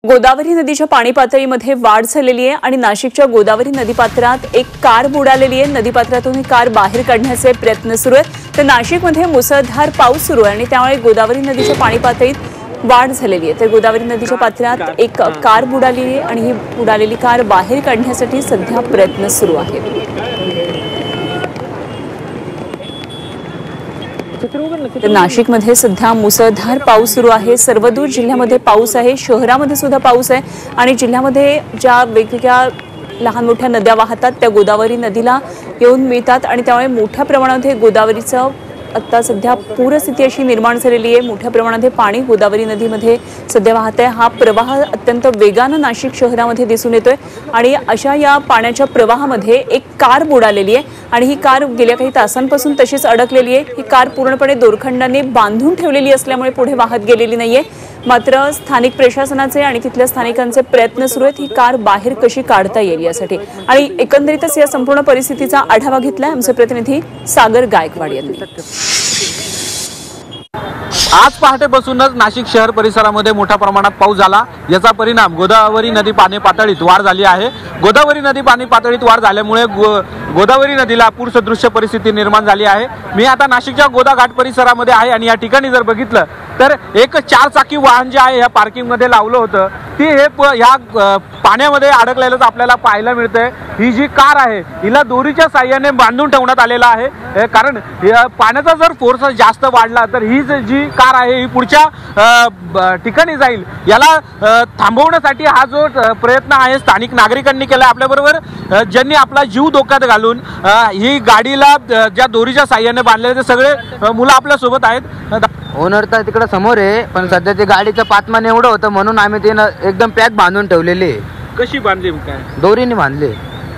गोदावरी नदीच्या पाणी पातळीमध्ये वाढ झालेली आहे आणि नाशिकच्या गोदावरी नदीपात्रात एक कार बुडालेली आहे। नदीपात्रातून ही कार बाहेर काढण्याचे प्रयत्न सुरू आहेत। तर नाशिकमध्ये मुसळधार पाऊस सुरू आहे आणि त्यामुळे गोदावरी नदीच्या पाणी पातळीत वाढ झालेली आहे। तर गोदावरी नदीच्या पात्रात एक कार बुडालेली आहे आणि ही बुडालेली कार बाहेर काढण्यासाठी सध्या प्रयत्न सुरू आहेत। तर नाशिकमध्ये सध्या मुसळधार पाऊस सुरू आहे। सर्वदूर जिल्ह्यामध्ये पाऊस आहे, शहरामध्ये सुद्धा पाऊस आहे आणि जिल्ह्यामध्ये ज्या वेगवेगळ्या लहान मोठ्या नद्या वाहतात त्या गोदावरी नदीला येऊन मिळतात आणि त्यामुळे मोठ्या प्रमाणात गोदावरीचं आता सध्या पूरस्थिती अशी निर्माण झालेली आहे। मोठ्या प्रमाणात पाणी गोदावरी नदीमध्ये सध्या वाहत आहे। हा प्रवाह अत्यंत वेगाने नाशिक शहरामध्ये दिसून येतोय आणि अशा या पाण्याच्या प्रवाहामध्ये एक कार बुडालेली आहे आणि ही कार गेल्या काही तासांपासून तशीच अडकलेली आहे। ही कार पूर्णपणे दोरखंडाने बांधून ठेवलेली असल्यामुळे पुढे वाहत गेलेली नाहीये। मात्र स्थानिक प्रशासनाचे आणि तिथल्या स्थानिकांचे प्रयत्न सुरू आहेत ही कार बाहेर कशी काढता येईल यासाठी। आणि एकंदरीतच या संपूर्ण परिस्थितीचा आढावा घेतलाय आमचे प्रतिनिधी सागर गायकवाड यांनी। आज पहाटेपासूनच नाशिक शहर परिसरामध्ये मोठ्या प्रमाणात पाऊस झाला। याचा परिणाम गोदावरी नदी पाणी पातळीत वाढ झाली आहे। गोदावरी नदी पाणी पातळीत वाढ झाल्यामुळे गोदावरी नदीला पूरसदृश्य परिस्थिती निर्माण झाली आहे। मी आता नाशिकच्या गोदाघाट परिसरामध्ये आहे आणि या ठिकाणी जर बघितलं तर एक 4 चाकी वाहन जे आहे या पार्किंग मध्ये लावलं होतं ती ह्या पाण्यामध्ये अडकलेलं आपल्याला पाहायला मिळतंय। ही जी कार आहे हिला दोरीच्या साहाय्याने बांधून ठेवण्यात आलेला आहे, कारण पाण्याचा जर फोर्स जास्त वाढला तर ही जी कार आहे ही पुढच्या ठिकाणी जाईल। याला थांबवण्यासाठी हा जो प्रयत्न आहे स्थानिक नागरिकांनी केला। आपल्याबरोबर ज्यांनी आपला जीव धोक्यात घालून ही गाडीला ज्या दोरीच्या साहाय्याने बांधलेले ते सगळे मुलं आपल्या सोबत आहेत। ओनर तर तिकडे समोर आहे, पण सध्या ते गाडीचं पातमान एवढं होतं म्हणून आम्ही ते एकदम पॅक बांधून ठेवलेली। कशी बांधली? काय दोरीने बांधले?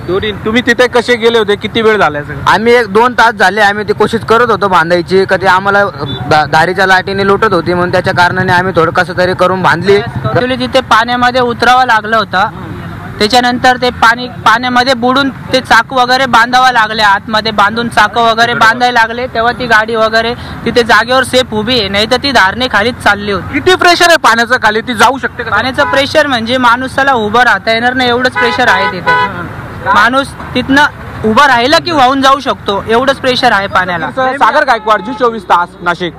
दोरी। तुम्ही तिथे कसे गेले होते? किती वेळ झाला? आम्ही 1-2 तास झाले आम्ही ती कोशिश करत होतो बांधायची, कधी आम्हाला दारीच्या लाटीने लुटत होती म्हणून त्याच्या कारणाने आम्ही थोडं कसं तरी करून बांधली। ऍक्च्युली तिथे पाण्यामध्ये उतरावं लागलं होतं, त्याच्यानंतर ते पाण्यामध्ये बुडून ते चाकू वगैरे बांधावं लागले, आतमध्ये बांधून चाकू वगैरे बांधायला लागले, तेव्हा ती गाडी वगैरे तिथे जागेवर सेफ उभी आहे, नाही तर ती धारणे खालीच चालली होती। किती प्रेशर आहे पाण्याचं खाली? ती जाऊ शकते का? पाण्याचं प्रेशर म्हणजे माणूसाला उभं राहता येणार नाही एवढंच प्रेशर आहे तिथे। माणूस तिथनं उभं राहिला की वाहून जाऊ शकतो एवढंच प्रेशर आहे पाण्याला। सागर गायकवाड, जी 24 तास, नाशिक।